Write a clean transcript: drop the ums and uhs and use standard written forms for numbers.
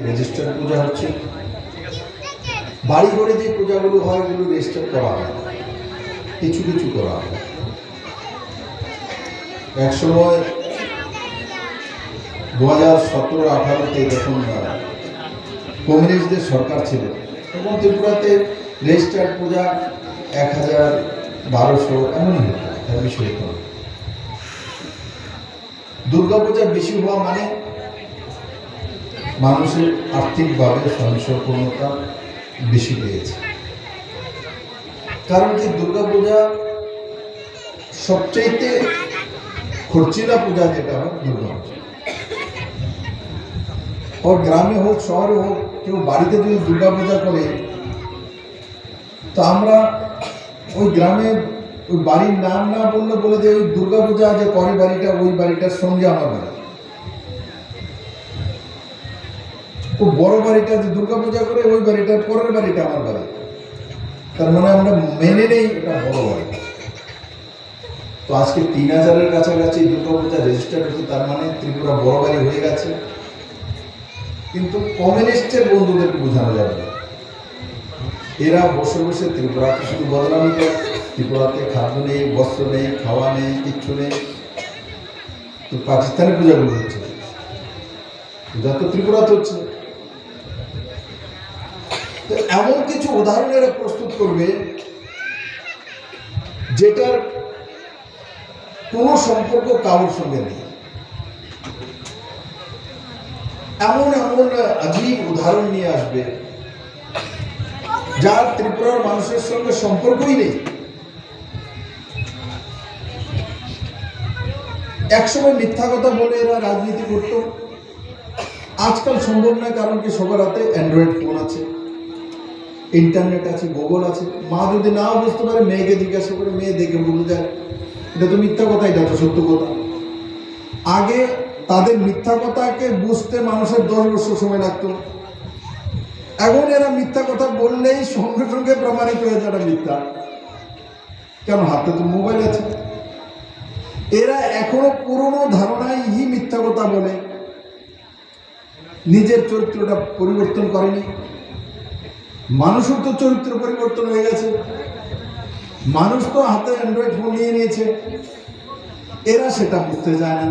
Register পূজা হচ্ছে। বাড়ি ঘরে যে পূজাগুলো হয় ওগুলো রেজিস্টার করা হয়, কিছু কিছু করা হয়। এক সময় 2017-18-তে যখন কমিউনিস্টদের সরকার ছিল তখন ত্রিপুরাতে রেজিস্টার পূজা 1000-1200 এমনই হতো, তার বেশি হতো। দুর্গা পূজা বেশি হওয়া মানে মানুষের আর্থিকভাবে স্বয়ংসম্পূর্ণতা বেশি পেয়েছে। কারণ কি, দুর্গা পূজা সবচেয়ে খরচিলা পূজা যেটা হয় দুর্গা পূজা। ও গ্রামে হোক শহরে হোক, কেউ বাড়িতে যদি দুর্গা পূজা করে তো আমরা ওই গ্রামে ওই বাড়ির নাম না বললে বলে যে ওই দুর্গা পূজা যে করে বাড়িটা, ওই বাড়িটার সঙ্গে আমার বাড়ি। ও বড় বাড়িটা যে দুর্গা পূজা করে ওই বাড়িটার পরের বাড়িটা আমার বাড়ি, তার মানে আমরা মেনে নেই এটা বড় বাড়ি। তো আজকে 3000-এর কাছাকাছি দুর্গা পূজা রেজিস্টার হচ্ছে, তার মানে ত্রিপুরা বড় বাড়ি হয়ে গেছে। কিন্তু কমিউনিস্টের বন্ধুদেরকে বোঝানো যাবে না, এরা বসে বসে ত্রিপুরাকে শুধু বদনামি করে। ত্রিপুরাতে খাদ্য নেই, বস্ত্র নেই, খাওয়া নেই, কিচ্ছু নেই। তো পাকিস্তানি পূজাগুলো হচ্ছে, পূজা তো ত্রিপুরাতে হচ্ছে। তো এমন কিছু উদাহরণ এরা প্রস্তুত করবে যেটার কোনো সম্পর্ক কারোর সঙ্গে নেই। এমন এমন আজীব উদাহরণ নিয়ে আসবে যার ত্রিপুরার মানুষের সঙ্গে সম্পর্কই নেই। একসময় মিথ্যা কথা বলে এরা রাজনীতি করত, আজকাল সম্ভব নয়। কারণ কি, সবার হাতে অ্যান্ড্রয়েড ফোন আছে, ইন্টারনেট আছে, গুগল আছে। মা যদি নাও বুঝতে পারে, মেয়েকে জিজ্ঞাসা করে, মেয়ে দেখে বলে যায় এটা তো মিথ্যা কথা, এটা তো সত্য কথা। আগে তাদের মিথ্যা কথাকে বুঝতে মানুষের 10 বছর সময় লাগতো। এখন এরা মিথ্যা কথা বললেই সঙ্গে সঙ্গে প্রমাণিত হয়ে যায় মিথ্যা। কেন, হাতে তো মোবাইল আছে। এরা এখনো পুরনো ধারণায় মিথ্যা কথা বলে, নিজের চরিত্রটা পরিবর্তন করেনি। মানুষের তো চরিত্র পরিবর্তন হয়ে গেছে, মানুষ তো হাতে অ্যান্ড্রয়েড ফোন নিয়ে নিয়েছে, এরা সেটা বুঝতে যায় না।